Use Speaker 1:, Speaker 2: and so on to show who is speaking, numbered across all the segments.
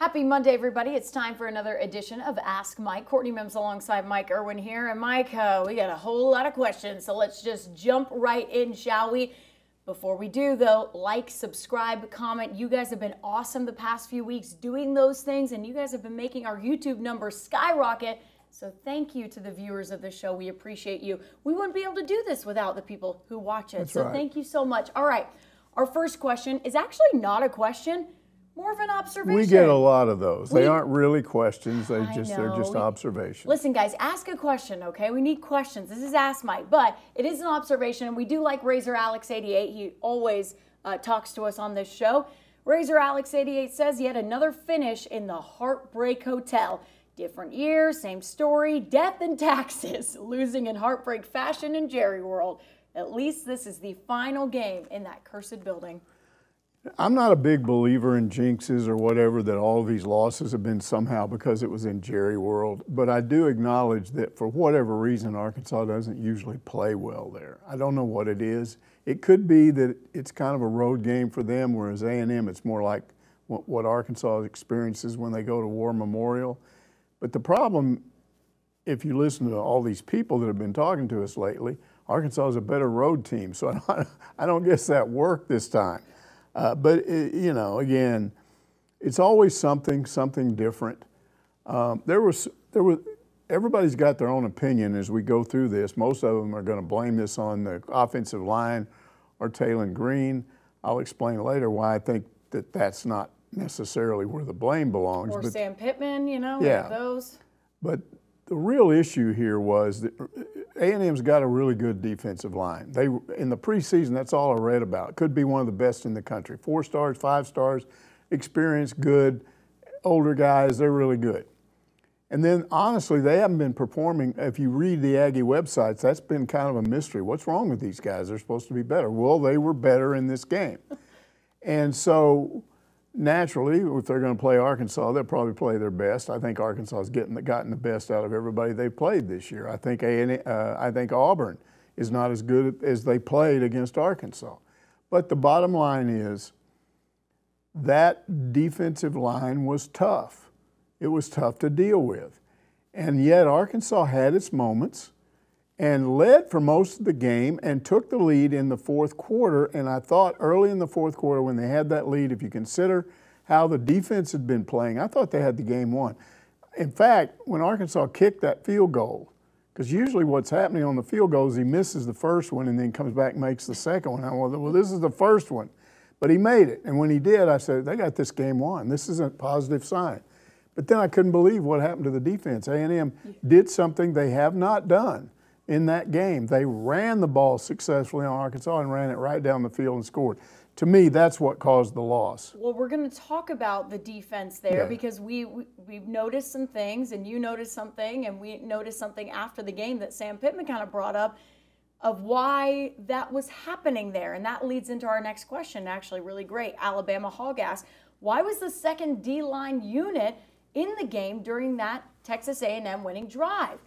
Speaker 1: Happy Monday, everybody. It's time for another edition of Ask Mike. Courtney Mims alongside Mike Irwin here. And Mike, we got a whole lot of questions, so let's just jump right in, shall we? Before we do, though, like, subscribe, comment. You guys have been awesome the past few weeks doing those things, and you guys have been making our YouTube numbers skyrocket. So thank you to the viewers of the show. We appreciate you. We wouldn't be able to do this without the people who watch it.
Speaker 2: That's
Speaker 1: so
Speaker 2: right.
Speaker 1: Thank you so much. All right, our first question is actually not a question. More of an observation.
Speaker 2: We get a lot of those. They aren't really questions. They're just observations.
Speaker 1: Listen, guys, ask a question, okay? We need questions. This is Ask Mike, but it is an observation, and we do like Razor Alex 88. He always talks to us on this show. Razor Alex 88 says yet another finish in the Heartbreak Hotel. Different year, same story, death and taxes, losing in heartbreak fashion in Jerry World. At least this is the final game in that cursed building.
Speaker 2: I'm not a big believer in jinxes or whatever, that all of these losses have been somehow because it was in Jerry World, but I do acknowledge that for whatever reason, Arkansas doesn't usually play well there. I don't know what it is. It could be that it's kind of a road game for them, whereas A&M, it's more like what Arkansas experiences when they go to War Memorial. But the problem, if you listen to all these people that have been talking to us lately, Arkansas is a better road team, so I don't guess that worked this time. But you know, again, it's always something different. Everybody's got their own opinion as we go through this. Most of them are going to blame this on the offensive line or Taylen Green. I'll explain later why I think that that's not necessarily where the blame belongs.
Speaker 1: Or Sam Pittman, you know,
Speaker 2: yeah.
Speaker 1: like those.
Speaker 2: But the real issue here was that A&M's got a really good defensive line. They, in the preseason, that's all I read about. Could be one of the best in the country. 4 stars, 5 stars, experienced, good, older guys, they're really good. And then, honestly, they haven't been performing. If you read the Aggie websites, that's been kind of a mystery. What's wrong with these guys? They're supposed to be better. Well, they were better in this game. And so, naturally, if they're going to play Arkansas, they'll probably play their best. I think Arkansas has gotten the best out of everybody they've played this year. I think Auburn is not as good as they played against Arkansas. But the bottom line is that defensive line was tough. It was tough to deal with. And yet Arkansas had its moments and led for most of the game and took the lead in the fourth quarter. And I thought early in the fourth quarter when they had that lead, if you consider how the defense had been playing, I thought they had the game won. In fact, when Arkansas kicked that field goal, because usually what's happening on the field goal is he misses the first one and then comes back and makes the second one. Well, this is the first one. But he made it. And when he did, I said, they got this game won. This is a positive sign. But then I couldn't believe what happened to the defense. A&M did something they have not done in that game. They ran the ball successfully on Arkansas and ran it right down the field and scored. To me, that's what caused the loss.
Speaker 1: Well, we're going to talk about the defense there because we've noticed some things, and you noticed something, and we noticed something after the game that Sam Pittman kind of brought up of why that was happening there. And that leads into our next question, actually really great. Alabama Hog asked, why was the second D-line unit in the game during that Texas A&M winning drive?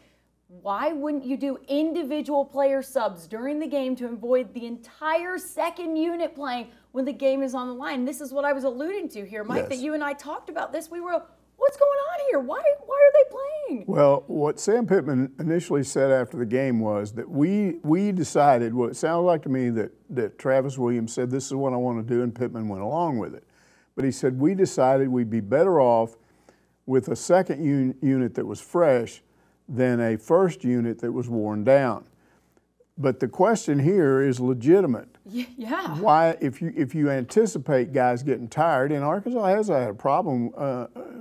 Speaker 1: Why wouldn't you do individual player subs during the game to avoid the entire second unit playing when the game is on the line? This is what I was alluding to here, Mike, that you and I talked about this. We were, what's going on here? Why are they playing?
Speaker 2: Well, what Sam Pittman initially said after the game was that we decided, well, it sounded like to me that Travis Williams said, this is what I want to do, and Pittman went along with it. But he said, we decided we'd be better off with a second unit that was fresh than a first unit that was worn down. But the question here is legitimate.
Speaker 1: Yeah.
Speaker 2: Why, if you anticipate guys getting tired, and Arkansas has had a problem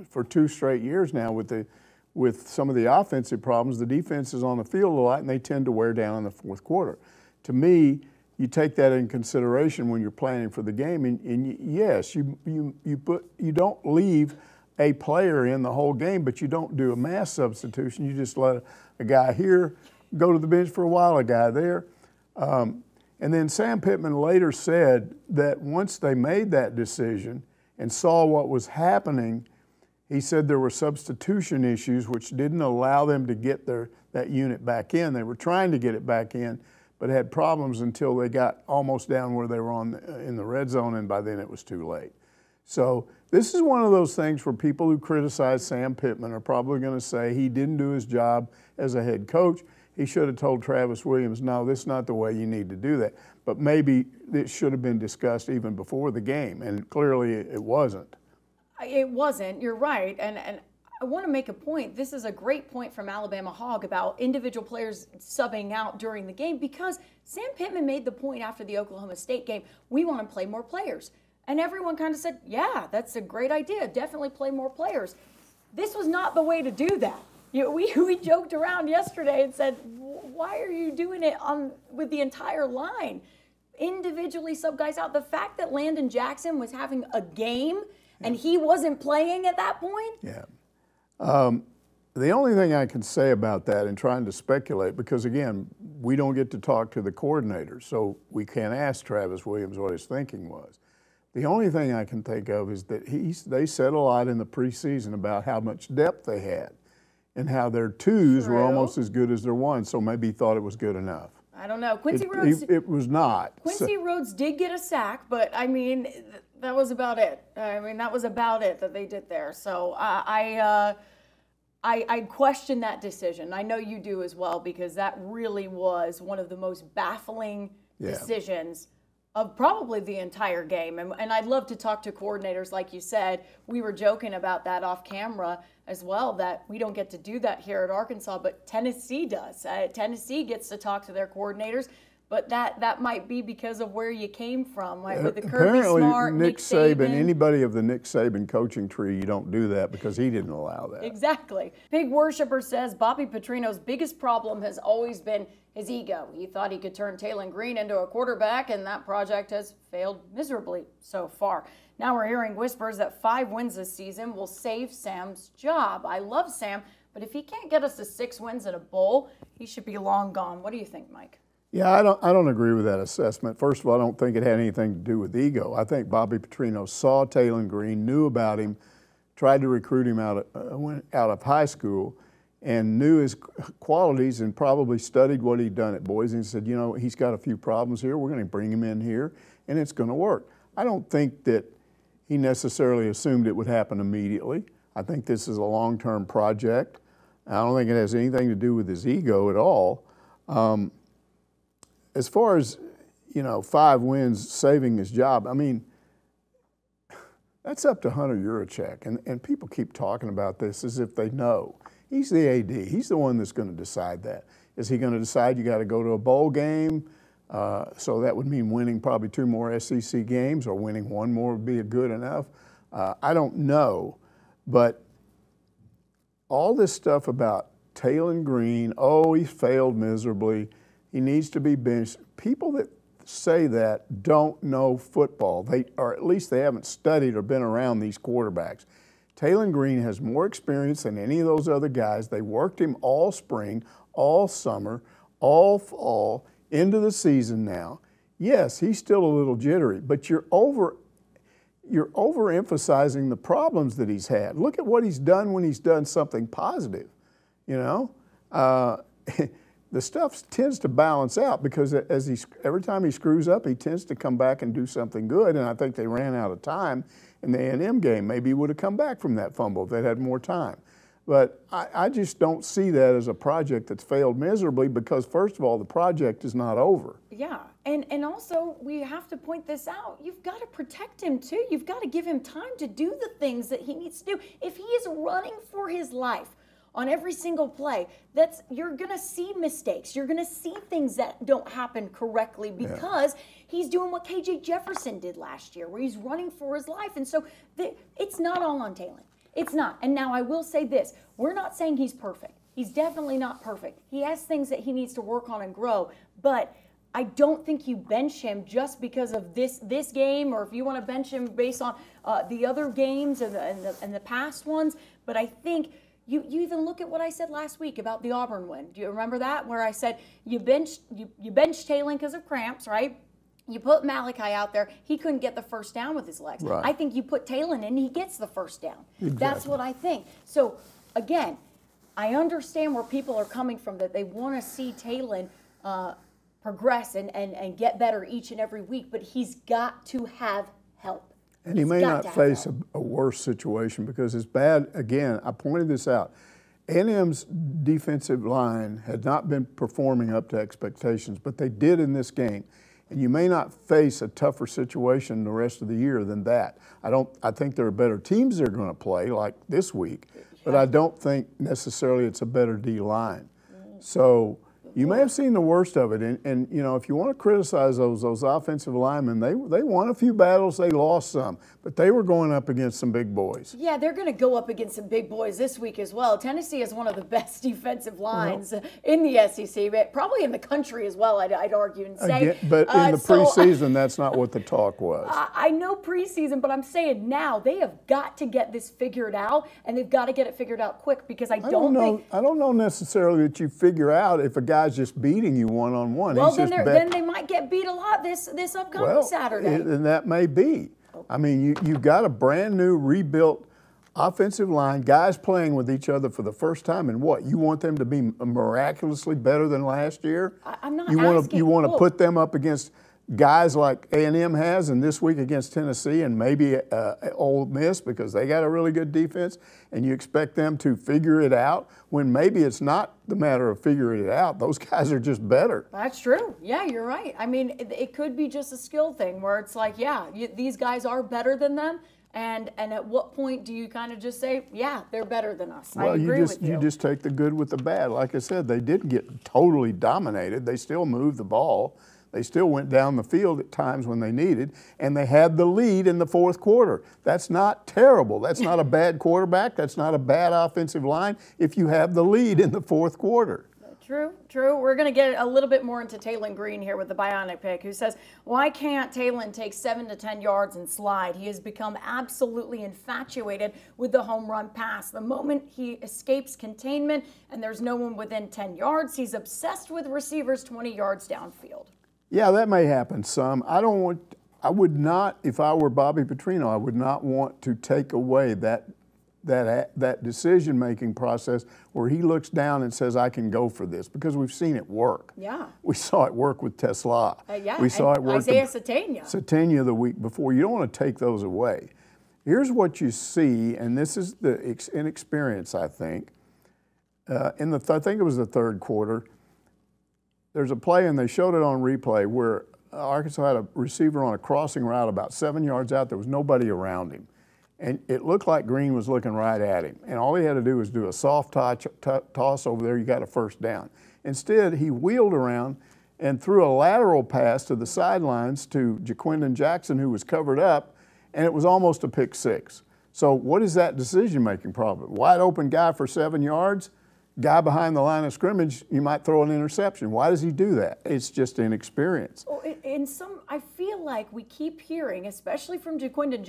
Speaker 2: for 2 straight years now with some of the offensive problems. The defense is on the field a lot, and they tend to wear down in the fourth quarter. To me, you take that in consideration when you're planning for the game, and yes, you don't leave a player in the whole game, but you don't do a mass substitution. You just let a guy here go to the bench for a while, a guy there. And then Sam Pittman later said that once they made that decision and saw what was happening, he said there were substitution issues which didn't allow them to get that unit back in. They were trying to get it back in, but had problems until they got almost down where they were in the red zone, and by then it was too late. So this is one of those things where people who criticize Sam Pittman are probably going to say he didn't do his job as a head coach. He should have told Travis Williams, no, this is not the way you need to do that. But maybe it should have been discussed even before the game, and clearly it wasn't.
Speaker 1: It wasn't. You're right. And I want to make a point. This is a great point from Alabama Hog about individual players subbing out during the game, because Sam Pittman made the point after the Oklahoma State game, we want to play more players. And everyone kind of said, yeah, that's a great idea. Definitely play more players. This was not the way to do that. We joked around yesterday and said, why are you doing it with the entire line? Individually sub guys out. The fact that Landon Jackson was having a game and he wasn't playing at that point?
Speaker 2: Yeah. The only thing I can say about that and trying to speculate, because again, we don't get to talk to the coordinators, so we can't ask Travis Williams what his thinking was. The only thing I can think of is that they said a lot in the preseason about how much depth they had and how their twos were almost as good as their ones, so maybe he thought it was good enough.
Speaker 1: I don't know. Quincy Rhodes.
Speaker 2: It was not.
Speaker 1: Quincy Rhodes did get a sack, but I mean, that was about it. I mean, that was about it that they did there. So I question that decision. I know you do as well, because that really was one of the most baffling decisions of probably the entire game. And I'd love to talk to coordinators, like you said. We were joking about that off camera as well, that we don't get to do that here at Arkansas, but Tennessee does. Tennessee gets to talk to their coordinators, but that might be because of where you came from, like with the Kirby Smart, Nick Saban.
Speaker 2: Anybody of the Nick Saban coaching tree, you don't do that because he didn't allow that.
Speaker 1: Exactly. Pig Worshipper says Bobby Petrino's biggest problem has always been his ego. He thought he could turn Talon Green into a quarterback, and that project has failed miserably so far. Now we're hearing whispers that 5 wins this season will save Sam's job. I love Sam, but if he can't get us to 6 wins at a bowl, he should be long gone. What do you think, Mike?
Speaker 2: Yeah, I don't agree with that assessment. First of all, I don't think it had anything to do with ego. I think Bobby Petrino saw Talon Green, knew about him, tried to recruit him out of high school, and knew his qualities and probably studied what he'd done at Boise and said, you know, he's got a few problems here. We're going to bring him in here, and it's going to work. I don't think that he necessarily assumed it would happen immediately. I think this is a long-term project. I don't think it has anything to do with his ego at all. As far as, 5 wins saving his job, I mean, that's up to Hunter Yurachek, and people keep talking about this as if they know. He's the AD. He's the one that's going to decide that. Is he going to decide you got to go to a bowl game? So that would mean winning probably 2 more SEC games, or winning 1 more would be good enough. I don't know, but all this stuff about Talon Green, oh, he failed miserably, he needs to be benched. People that say that don't know football, or at least they haven't studied or been around these quarterbacks. Talon Green has more experience than any of those other guys. They worked him all spring, all summer, all fall, into the season now. Yes, he's still a little jittery, but you're overemphasizing the problems that he's had. Look at what he's done when he's done something positive, the stuff tends to balance out, because every time he screws up, he tends to come back and do something good, and I think they ran out of time in the A&M game. Maybe he would have come back from that fumble if they'd had more time. But I just don't see that as a project that's failed miserably, because, first of all, the project is not over.
Speaker 1: Yeah, and also we have to point this out. You've got to protect him, too. You've got to give him time to do the things that he needs to do. If he is running for his life on every single play, you're going to see mistakes. You're going to see things that don't happen correctly, because he's doing what KJ Jefferson did last year, where he's running for his life. And so it's not all on Talon. It's not. And now I will say this. We're not saying he's perfect. He's definitely not perfect. He has things that he needs to work on and grow. But I don't think you bench him just because of this game, or if you want to bench him based on the other games and the past ones. But I think you even look at what I said last week about the Auburn win. Do you remember that? Where I said you bench Talon because of cramps, right? You put Malachi out there, he couldn't get the first down with his legs.
Speaker 2: Right.
Speaker 1: I think you put Talon in, he gets the first down.
Speaker 2: Exactly.
Speaker 1: That's what I think. So, again, I understand where people are coming from, that they want to see Talon progress and get better each and every week, but he's got to have help.
Speaker 2: And he may not face a worse situation because it's bad. Again, I pointed this out. A&M's defensive line had not been performing up to expectations, but they did in this game. And you may not face a tougher situation the rest of the year than that. I think there are better teams they're going to play, like this week, but I don't think necessarily it's a better D line. So you may have seen the worst of it, and you know, if you want to criticize those offensive linemen, they won a few battles, they lost some, but they were going up against some big boys.
Speaker 1: Yeah, they're going to go up against some big boys this week as well. Tennessee is one of the best defensive lines in the SEC, but probably in the country as well, I'd argue and say.
Speaker 2: Again, but in the preseason, that's not what the talk was.
Speaker 1: I know preseason, but I'm saying now they have got to get this figured out, and they've got to get it figured out quick because I don't know necessarily
Speaker 2: that you figure out if a guy's just beating you one-on-one.
Speaker 1: Well, then they might get beat a lot this upcoming Saturday.
Speaker 2: And that may be. I mean, you've got a brand new rebuilt offensive line, guys playing with each other for the first time, and what? You want them to be miraculously better than last year?
Speaker 1: I'm not
Speaker 2: asking. You want to put them up against guys like A&M has, and this week against Tennessee and maybe Ole Miss because they got a really good defense, and you expect them to figure it out when maybe it's not the matter of figuring it out. Those guys are just better.
Speaker 1: That's true. Yeah, you're right. I mean, it could be just a skill thing where it's like, yeah, these guys are better than them. And at what point do you kind of just say, yeah, they're better than us?
Speaker 2: Well,
Speaker 1: I agree with you.
Speaker 2: You just take the good with the bad. Like I said, they didn't get totally dominated. They still moved the ball. They still went down the field at times when they needed, and they had the lead in the fourth quarter. That's not terrible. That's not a bad quarterback. That's not a bad offensive line if you have the lead in the fourth quarter.
Speaker 1: True, true. We're going to get a little bit more into Taylon Green here with the Bionic Pick, who says, why can't Taylon take 7 to 10 yards and slide? He has become absolutely infatuated with the home run pass. The moment he escapes containment and there's no one within 10 yards, he's obsessed with receivers 20 yards downfield.
Speaker 2: Yeah, that may happen some. I would not, if I were Bobby Petrino, I would not want to take away that decision-making process where he looks down and says, I can go for this, because we've seen it work.
Speaker 1: Yeah.
Speaker 2: We saw it work with Tesla.
Speaker 1: Yeah,
Speaker 2: we saw it work
Speaker 1: Isaiah Sategna.
Speaker 2: Sategna the week before. You don't want to take those away. Here's what you see, and this is the inexperience, I think. I think it was the third quarter. There's a play, and they showed it on replay, where Arkansas had a receiver on a crossing route about 7 yards out. There was nobody around him. And it looked like Green was looking right at him. And all he had to do was do a soft toss over there. You got a first down. Instead, he wheeled around and threw a lateral pass to the sidelines to Jaquindon Jackson, who was covered up, and it was almost a pick six. So what is that decision-making problem? Wide open guy for 7 yards, guy behind the line of scrimmage, you might throw an interception. Why does he do that? It's just inexperience.
Speaker 1: Well, I feel like we keep hearing, especially from Jaquindon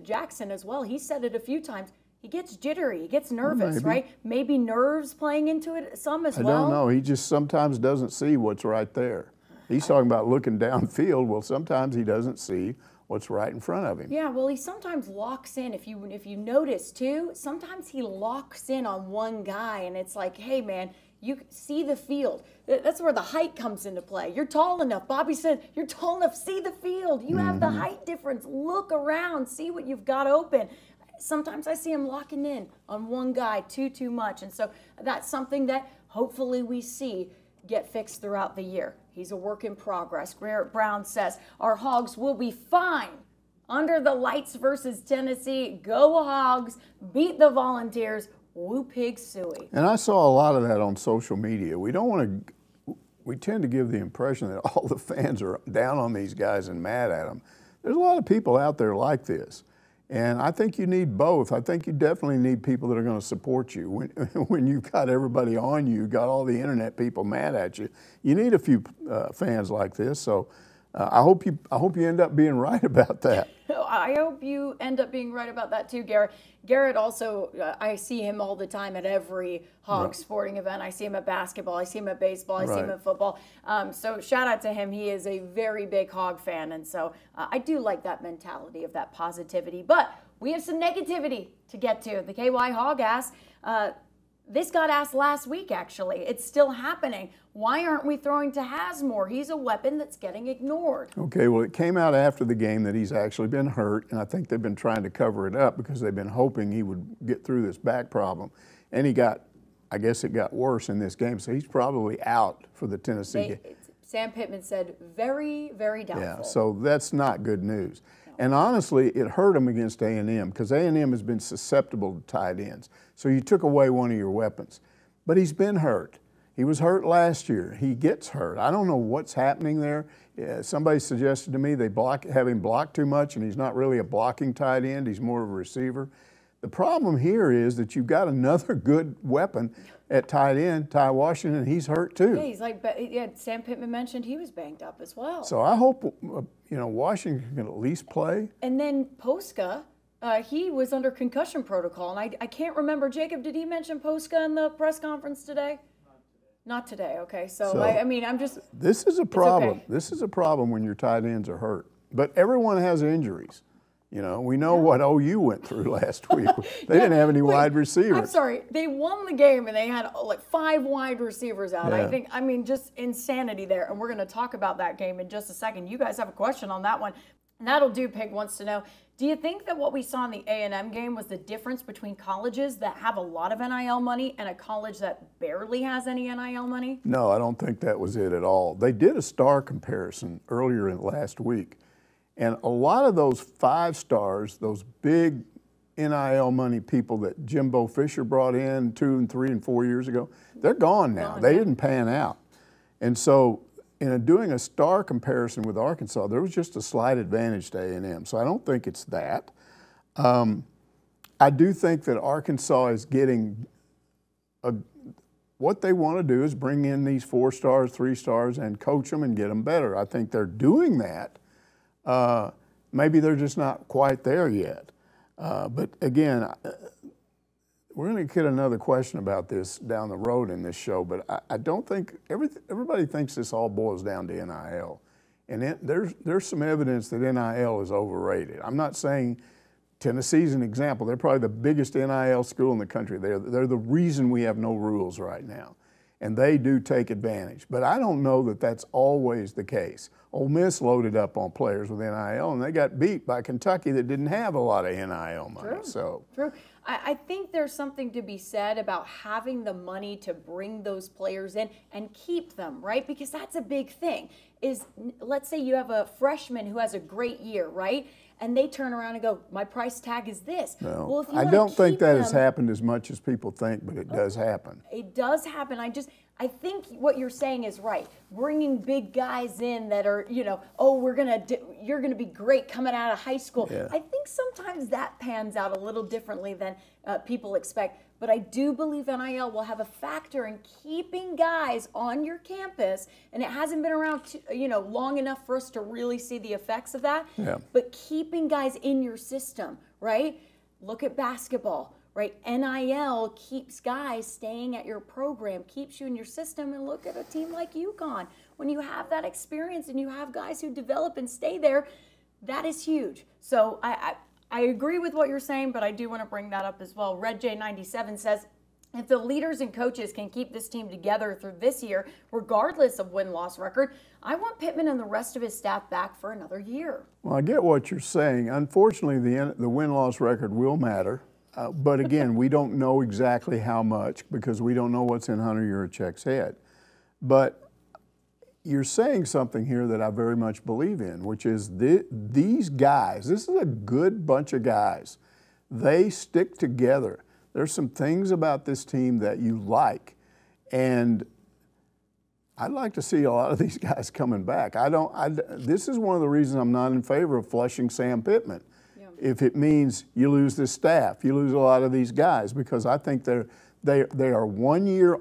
Speaker 1: Jackson as well. He said it a few times. He gets jittery. He gets nervous, right? Maybe nerves playing into it some as well.
Speaker 2: I don't know. He just sometimes doesn't see what's right there. He's talking about looking downfield. Well, sometimes he doesn't see what's right in front of him.
Speaker 1: Yeah, well, he sometimes locks in. If you notice too, sometimes he locks in on one guy, and it's like, hey man, you see the field. That's where the height comes into play. You're tall enough. Bobby said, you're tall enough. See the field. You have the height difference. Look around. See what you've got open. Sometimes I see him locking in on one guy too much, and so that's something that hopefully we see get fixed throughout the year. He's a work in progress. Garrett Brown says, our Hogs will be fine under the lights versus Tennessee. Go Hogs, beat the Volunteers, woo pig suey.
Speaker 2: And I saw a lot of that on social media. We tend to give the impression that all the fans are down on these guys and mad at them. There's a lot of people out there like this. And I think you need both. I think you definitely need people that are going to support you. When you've got everybody on you, got all the internet people mad at you, you need a few fans like this. So I hope you end up being right about that.
Speaker 1: I hope you end up being right about that too, Garrett. Garrett also, I see him all the time at every Hog sporting event. I see him at basketball. I see him at baseball. I see him at football. So shout out to him. He is a very big Hog fan. And so I do like that mentality of that positivity. But we have some negativity to get to. The KY Hog asks, This got asked last week, actually. It's still happening. Why aren't we throwing to Haz more? He's a weapon that's getting ignored.
Speaker 2: Okay, well, it came out after the game that he's actually been hurt, and I think they've been trying to cover it up because they've been hoping he would get through this back problem. And I guess it got worse in this game, so he's probably out for the Tennessee game.
Speaker 1: Sam Pittman said very, very doubtful.
Speaker 2: Yeah, so that's not good news. And honestly, it hurt him against A&M because A&M has been susceptible to tight ends. So you took away one of your weapons. But he's been hurt. He was hurt last year. He gets hurt. I don't know what's happening there. Somebody suggested to me they have him blocked too much, and he's not really a blocking tight end. He's more of a receiver. The problem here is that you've got another good weapon at tight end, Ty Washington, and he's hurt too.
Speaker 1: Yeah, he's like, Sam Pittman mentioned he was banged up as well.
Speaker 2: So I hope, Washington can at least play.
Speaker 1: And then Posca, he was under concussion protocol, and I can't remember, Jacob, did he mention Posca in the press conference today? Not today, okay. So I'm just.
Speaker 2: This is a problem.
Speaker 1: Okay.
Speaker 2: This is a problem when your tight ends are hurt. But everyone has injuries. We know what OU went through last week. They didn't have any wide receivers.
Speaker 1: I'm sorry. They won the game, and they had like 5 wide receivers out. Yeah. Just insanity there. And we're going to talk about that game in just a second. You guys have a question on that one. And that'll do. Pig wants to know, do you think that what we saw in the A&M game was the difference between colleges that have a lot of NIL money and a college that barely has any NIL money?
Speaker 2: No, I don't think that was it at all. They did a star comparison earlier in last week. And a lot of those 5 stars, those big NIL money people that Jimbo Fisher brought in 2 and 3 and 4 years ago, they're gone now. They didn't pan out. And so in doing a star comparison with Arkansas, there was just a slight advantage to A&M. So I don't think it's that. I do think that Arkansas is getting what they want to do is bring in these 4 stars, 3 stars, and coach them and get them better. I think they're doing that. Maybe they're just not quite there yet. But again, we're going to get another question about this down the road in this show, but I don't think everybody thinks this all boils down to NIL. And there's some evidence that NIL is overrated. I'm not saying Tennessee's an example. They're probably the biggest NIL school in the country. They're the reason we have no rules right now. And they do take advantage. But I don't know that that's always the case. Ole Miss loaded up on players with NIL, and they got beat by Kentucky that didn't have a lot of NIL money.
Speaker 1: True. I think there's something to be said about having the money to bring those players in and keep them, right? Because that's a big thing. Let's say you have a freshman who has a great year, right? And they turn around and go, my price tag is this.
Speaker 2: No,
Speaker 1: well, if you
Speaker 2: I don't think that has happened as much as people think, but it does happen.
Speaker 1: It does happen. I think what you're saying is right. Bringing big guys in that are, you're gonna be great coming out of high school.
Speaker 2: Yeah.
Speaker 1: I think sometimes that pans out a little differently than people expect. But I do believe NIL will have a factor in keeping guys on your campus, and it hasn't been around long enough for us to really see the effects of that.
Speaker 2: Yeah.
Speaker 1: But keeping guys in your system, right? Look at basketball, right? NIL keeps guys staying at your program, keeps you in your system, and look at a team like UConn. When you have that experience and you have guys who develop and stay there, that is huge. So I agree with what you're saying, but I do want to bring that up as well. Red J97 says, if the leaders and coaches can keep this team together through this year, regardless of win-loss record, I want Pittman and the rest of his staff back for another year.
Speaker 2: Well, I get what you're saying. Unfortunately, the win-loss record will matter. But again, we don't know exactly how much because we don't know what's in Hunter Yurachek's head. But you're saying something here that I very much believe in, which is these guys, this is a good bunch of guys. They stick together. There's some things about this team that you like. And I'd like to see a lot of these guys coming back. This is one of the reasons I'm not in favor of flushing Sam Pittman. Yeah. If it means you lose this staff, you lose a lot of these guys, because I think they are 1 year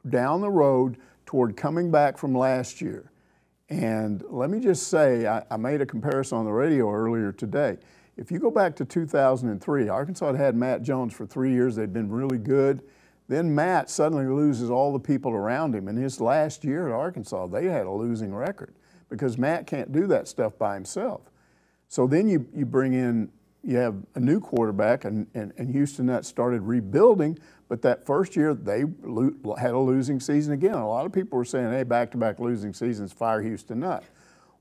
Speaker 2: down the road toward coming back from last year. And let me just say, I made a comparison on the radio earlier today. If you go back to 2003, Arkansas had Matt Jones for 3 years. They'd been really good. Then Matt suddenly loses all the people around him. In his last year at Arkansas, they had a losing record because Matt can't do that stuff by himself. So then you bring in you have a new quarterback, and Houston Nutt started rebuilding, but that first year they had a losing season again. A lot of people were saying, hey, back-to-back losing seasons, fire Houston Nutt.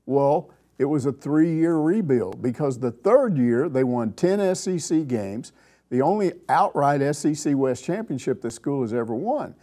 Speaker 2: Well, it was a 3-year rebuild because the third year they won 10 SEC games, the only outright SEC West championship the school has ever won.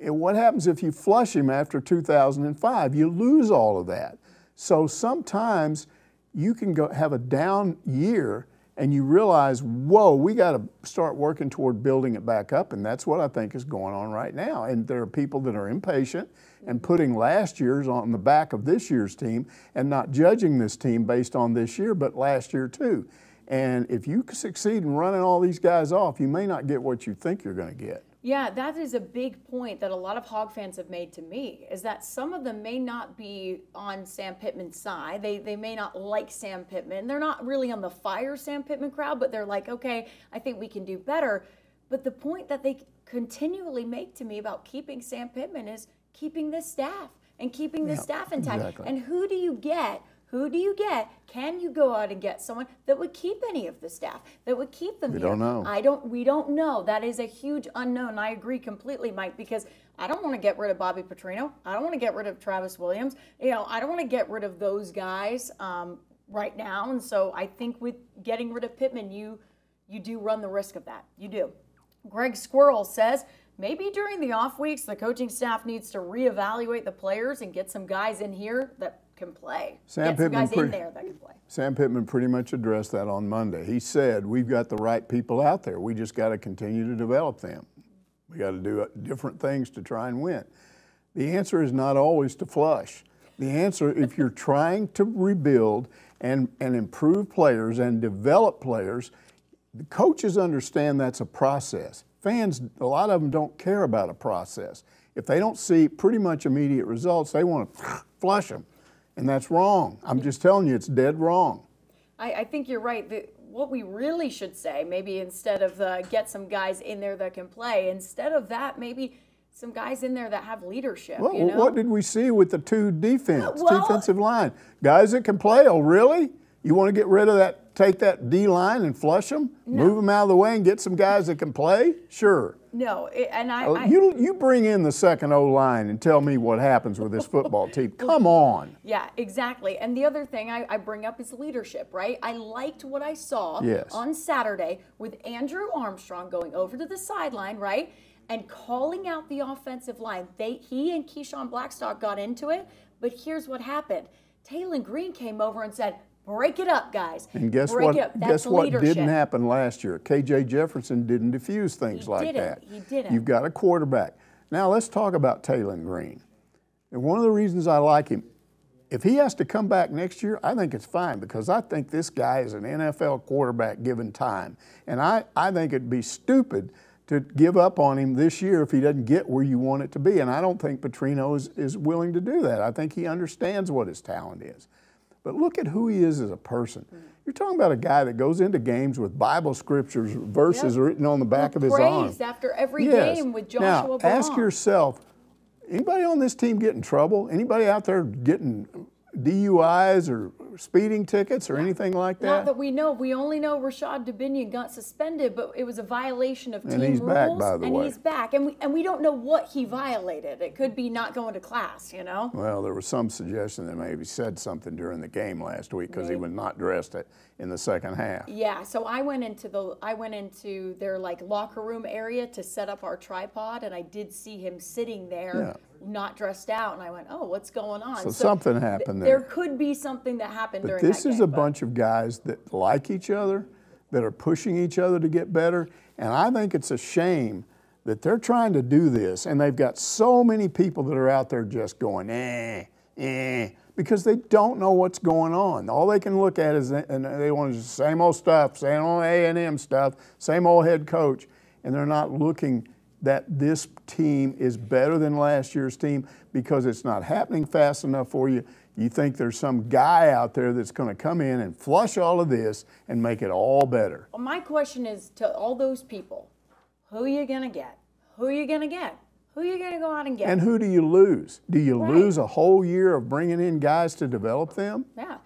Speaker 2: And what happens if you flush him after 2005? You lose all of that. So sometimes you can have a down year and you realize, whoa, we got to start working toward building it back up. And that's what I think is going on right now. And there are people that are impatient and putting last year's on the back of this year's team and not judging this team based on this year, but last year too. And if you succeed in running all these guys off, you may not get what you think you're going to get.
Speaker 1: Yeah, that is a big point that a lot of Hog fans have made to me, is that some of them may not be on Sam Pittman's side. They may not like Sam Pittman. They're not really on the fire Sam Pittman crowd, but they're like, okay, I think we can do better. But the point that they continually make to me about keeping Sam Pittman is keeping this staff and keeping this staff intact.
Speaker 2: Exactly.
Speaker 1: And who do you get? Who do you get? Can you go out and get someone that would keep any of the staff, that would keep them here?
Speaker 2: We don't know.
Speaker 1: We don't know. That is a huge unknown. I agree completely, Mike, because I don't want to get rid of Bobby Petrino. I don't want to get rid of Travis Williams. I don't want to get rid of those guys right now. And so I think with getting rid of Pittman, you do run the risk of that. You do. Greg Squirrel says, maybe during the off weeks, the coaching staff needs to reevaluate the players and get some guys in here that can play. Get some guys in there that can play.
Speaker 2: Sam Pittman pretty much addressed that on Monday. He said, we've got the right people out there. We just got to continue to develop them. We got to do different things to try and win. The answer is not always to flush. The answer, if you're trying to rebuild and improve players and develop players, the coaches understand that's a process. Fans, a lot of them don't care about a process. If they don't see pretty much immediate results, they want to flush them. And that's wrong. I'm just telling you, it's dead wrong.
Speaker 1: I think you're right. What we really should say, maybe instead of get some guys in there that can play, instead of that, maybe some guys in there that have leadership.
Speaker 2: Well,
Speaker 1: you know?
Speaker 2: What did we see with the two defensive line? Guys that can play, oh really? You want to get rid of that, take that D line and flush them? No. Move them out of the way and get some guys that can play? Sure.
Speaker 1: No,
Speaker 2: you bring in the second O-line and tell me what happens with this football team. Come on.
Speaker 1: Yeah, exactly. And the other thing I bring up is leadership, right? I liked what I saw on Saturday with Andrew Armstrong going over to the sideline, right, and calling out the offensive line. He and Keyshawn Blackstock got into it, but here's what happened. Taylon Green came over and said, break it up, guys.
Speaker 2: And guess what didn't happen last year? KJ Jefferson didn't diffuse things like that.
Speaker 1: He didn't.
Speaker 2: You've got a quarterback. Now let's talk about Taylon Green. And one of the reasons I like him, if he has to come back next year, I think it's fine because I think this guy is an NFL quarterback given time. And I think it'd be stupid to give up on him this year if he doesn't get where you want it to be. And I don't think Petrino is willing to do that. I think he understands what his talent is. But look at who he is as a person. You're talking about a guy that goes into games with Bible scriptures, verses written on the back of his arm.
Speaker 1: Praised after every game with Joshua Braun.
Speaker 2: Now, ask yourself, anybody on this team get in trouble? Anybody out there getting DUIs or speeding tickets or anything like that?
Speaker 1: Not that we know. We only know Rashad Dubinion got suspended, but it was a violation of team rules.
Speaker 2: And he's back, by the way.
Speaker 1: And he's back. And we don't know what he violated. It could be not going to class, you know?
Speaker 2: Well, there was some suggestion that maybe said something during the game last week because he was not dressed in the second half.
Speaker 1: Yeah, so I went into their like locker room area to set up our tripod, and I did see him sitting there, not dressed out, and I went, "Oh, what's going on?"
Speaker 2: So something happened there.
Speaker 1: There could be something that happened during
Speaker 2: that game.
Speaker 1: But
Speaker 2: this is a bunch of guys that like each other, that are pushing each other to get better, and I think it's a shame that they're trying to do this, and they've got so many people that are out there just going, because they don't know what's going on. All they can look at is, and they want to just same old stuff, same old A&M stuff, same old head coach, and they're not looking that this team is better than last year's team because it's not happening fast enough for you. You think there's some guy out there that's going to come in and flush all of this and make it all better.
Speaker 1: Well, my question is to all those people, who are you going to get? Who are you going to get? Who are you going to go out and get?
Speaker 2: And who do you lose? Do you lose a whole year of bringing in guys to develop them?
Speaker 1: Yeah.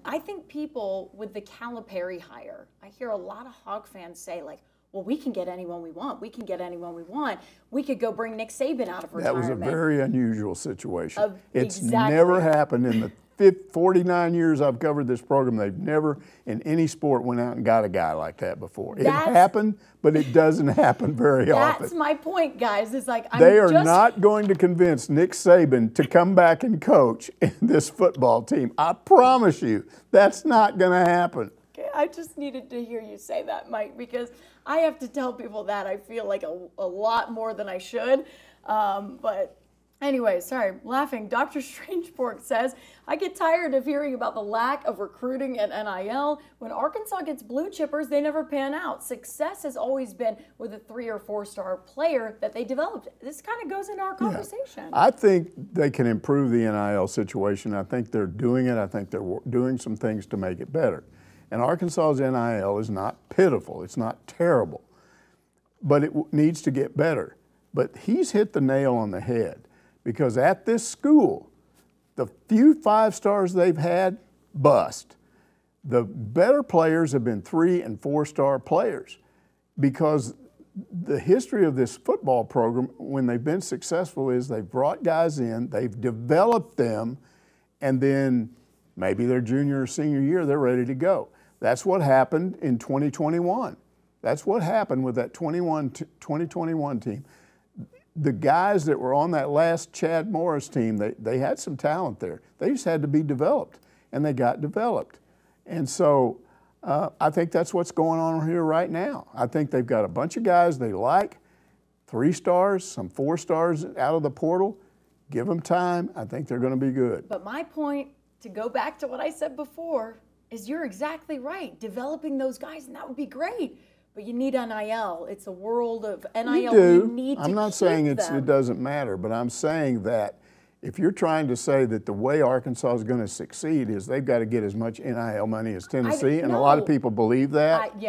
Speaker 1: I think people with the Calipari hire, I hear a lot of Hog fans say, like, well, we can get anyone we want. We can get anyone we want. We could go bring Nick Saban out of retirement.
Speaker 2: That was a very unusual situation. It's
Speaker 1: exactly.
Speaker 2: never happened in the 49 years I've covered this program. They've never in any sport went out and got a guy like that before. It happened, but it doesn't happen very often.
Speaker 1: That's my point, guys. It's like
Speaker 2: they are not going to convince Nick Saban to come back and coach in this football team. I promise you, that's not going to happen.
Speaker 1: Okay, I just needed to hear you say that, Mike, because I have to tell people that I feel like a lot more than I should. But anyway, sorry, laughing. Dr. Strangepork says, I get tired of hearing about the lack of recruiting at NIL. When Arkansas gets blue chippers, they never pan out. Success has always been with a 3 or 4 star player that they developed. This kind of goes into our conversation.
Speaker 2: I think they can improve the NIL situation. I think they're doing it. I think they're doing some things to make it better. And Arkansas's NIL is not pitiful. It's not terrible. But it needs to get better. But he's hit the nail on the head. Because at this school, the few 5 stars they've had, bust. The better players have been 3 and 4 star players. Because the history of this football program, when they've been successful, is they've brought guys in, they've developed them, and then maybe their junior or senior year, they're ready to go. That's what happened in 2021. That's what happened with that 2021 team. The guys that were on that last Chad Morris team, they had some talent there. They just had to be developed, and they got developed. And so I think that's what's going on here right now. I think they've got a bunch of guys they like, 3 stars, some 4 stars out of the portal. Give them time. I think they're going to be good.
Speaker 1: But my point, to go back to what I said before, is you're exactly right. Developing those guys, and that would be great. But you need NIL. It's a world of NIL.
Speaker 2: You do.
Speaker 1: You need
Speaker 2: I'm not saying it doesn't matter, but I'm saying that if you're trying to say that the way Arkansas is going to succeed is they've got to get as much NIL money as Tennessee, and a lot of people believe that.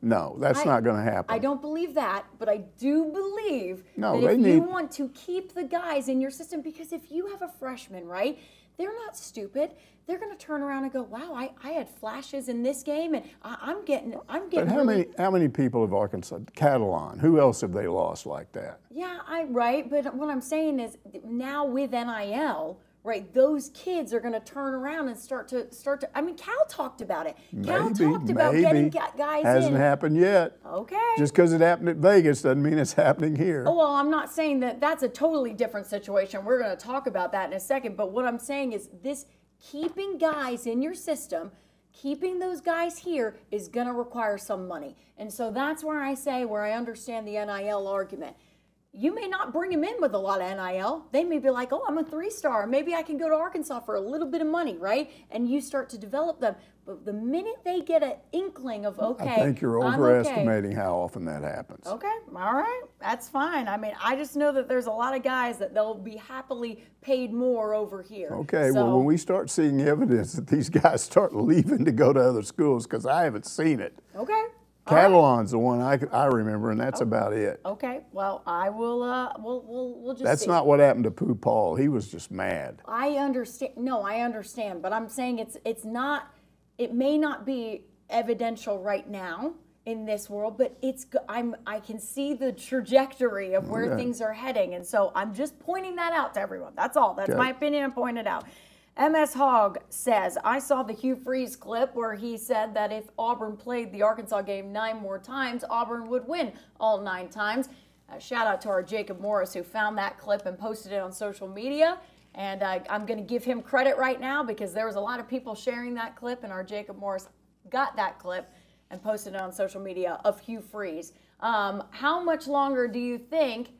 Speaker 2: No, that's not going to happen.
Speaker 1: I don't believe that, but I do believe that if you want to keep the guys in your system, because if you have a freshman, right, they're not stupid. They're going to turn around and go, wow, I had flashes in this game, and I'm getting.
Speaker 2: But how many people have Arkansas? Catalan. Who else have they lost like that?
Speaker 1: Yeah, right. But what I'm saying is now with NIL, right, those kids are going to turn around and start to. I mean, Cal talked about it. Cal talked about getting guys in.
Speaker 2: Hasn't happened yet.
Speaker 1: Okay.
Speaker 2: Just because it happened at Vegas doesn't mean it's happening here.
Speaker 1: Oh, well, I'm not saying that that's a totally different situation. We're going to talk about that in a second. But what I'm saying is this. Keeping guys in your system, keeping those guys here is going to require some money. And so that's where I say, where I understand the NIL argument. You may not bring them in with a lot of NIL. They may be like, oh, I'm a 3-star. Maybe I can go to Arkansas for a little bit of money, right? And you start to develop them. But the minute they get an inkling of, okay,
Speaker 2: I think you're overestimating how often that happens.
Speaker 1: Okay, all right, that's fine. I mean, I just know that there's a lot of guys that they'll be happily paid more over here.
Speaker 2: Okay, well, when we start seeing evidence that these guys start leaving to go to other schools, because I haven't seen it.
Speaker 1: Okay.
Speaker 2: Catalan's the one I remember, and that's about it.
Speaker 1: Okay, well, I will, we'll just
Speaker 2: That's
Speaker 1: see.
Speaker 2: not what happened to Pooh Paul. He was just mad.
Speaker 1: I understand. No, I understand, but I'm saying it's not, it may not be evidential right now in this world, but I can see the trajectory of where things are heading, and so I'm just pointing that out to everyone. That's all. That's my opinion. I'm pointing it out. MS Hogg says, I saw the Hugh Freeze clip where he said that if Auburn played the Arkansas game 9 more times, Auburn would win all 9 times. Shout out to our Jacob Morris who found that clip and posted it on social media. And I'm going to give him credit right now because there was a lot of people sharing that clip, and our Jacob Morris got that clip and posted it on social media of Hugh Freeze. How much longer do you think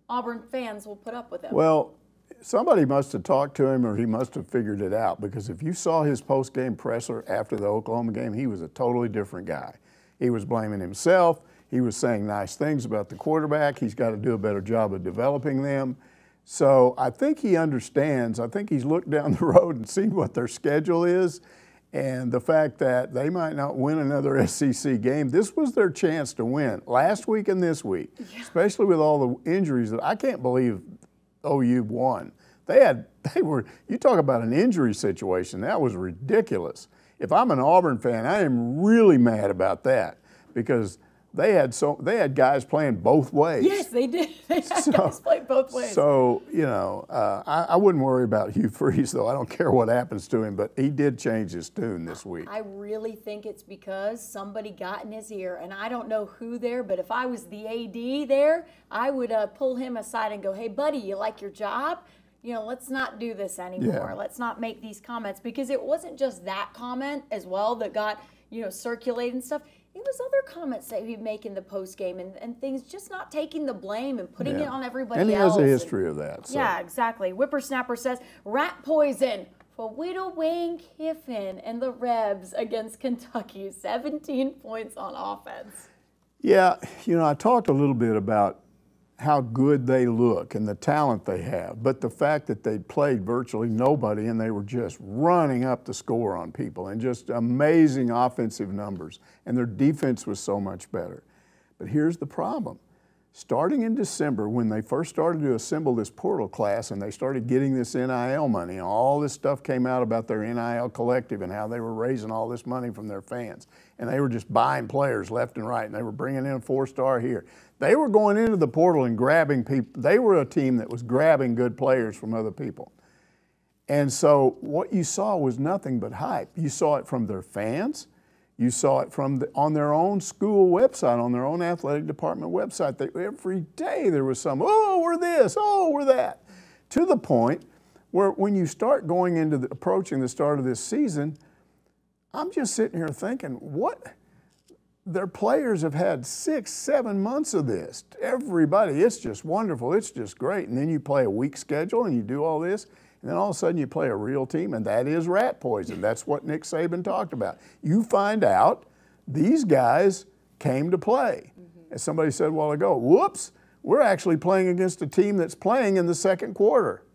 Speaker 1: Auburn fans will put up with him?
Speaker 2: Well, somebody must have talked to him, or he must have figured it out, because if you saw his post-game presser after the Oklahoma game, he was a totally different guy. He was blaming himself. He was saying nice things about the quarterback. He's got to do a better job of developing them. So I think he understands. I think he's looked down the road and seen what their schedule is, And the fact that they might not win another SEC game, this was their chance to win last week and this week, especially with all the injuries that I can't believe OU won. You talk about an injury situation, that was ridiculous. If I'm an Auburn fan, I am really mad about that because they had guys playing both ways.
Speaker 1: Yes, they did. They had guys play both ways.
Speaker 2: So, I wouldn't worry about Hugh Freeze, though. I don't care what happens to him, but he did change his tune this week.
Speaker 1: I really think it's because somebody got in his ear, and I don't know who there, but if I was the AD there, I would pull him aside and go, hey, buddy, you like your job? Let's not do this anymore.
Speaker 2: Yeah.
Speaker 1: Let's not make these comments, because it wasn't just that comment as well that got, circulated and stuff. It was other comments that he'd make in the post game and things, just not taking the blame and putting it on everybody else.
Speaker 2: And he has a history of that. So.
Speaker 1: Yeah, exactly. Whippersnapper says, rat poison for Widow Wayne Kiffin and the Rebs against Kentucky. 17 points on offense.
Speaker 2: Yeah, I talked a little bit about how good they look and the talent they have, but the fact that they played virtually nobody and they were just running up the score on people and just amazing offensive numbers, and their defense was so much better. But here's the problem. Starting in December, when they first started to assemble this portal class and they started getting this NIL money, and all this stuff came out about their NIL collective and how they were raising all this money from their fans, and they were just buying players left and right, and they were bringing in a 4-star here. They were going into the portal and grabbing people. They were a team that was grabbing good players from other people. And so what you saw was nothing but hype. You saw it from their fans. You saw it on their own school website, on their own athletic department website. Every day there was some, oh, we're this, oh, we're that. To the point where when you start going into approaching the start of this season, I'm just sitting here thinking, what? Their players have had 6-7 months of this. Everybody, it's just wonderful. It's just great. And then you play a weak schedule and you do all this. And then all of a sudden you play a real team, and that is rat poison. That's what Nick Saban talked about. You find out these guys came to play. As somebody said a while ago, whoops, we're actually playing against a team that's playing in the second quarter.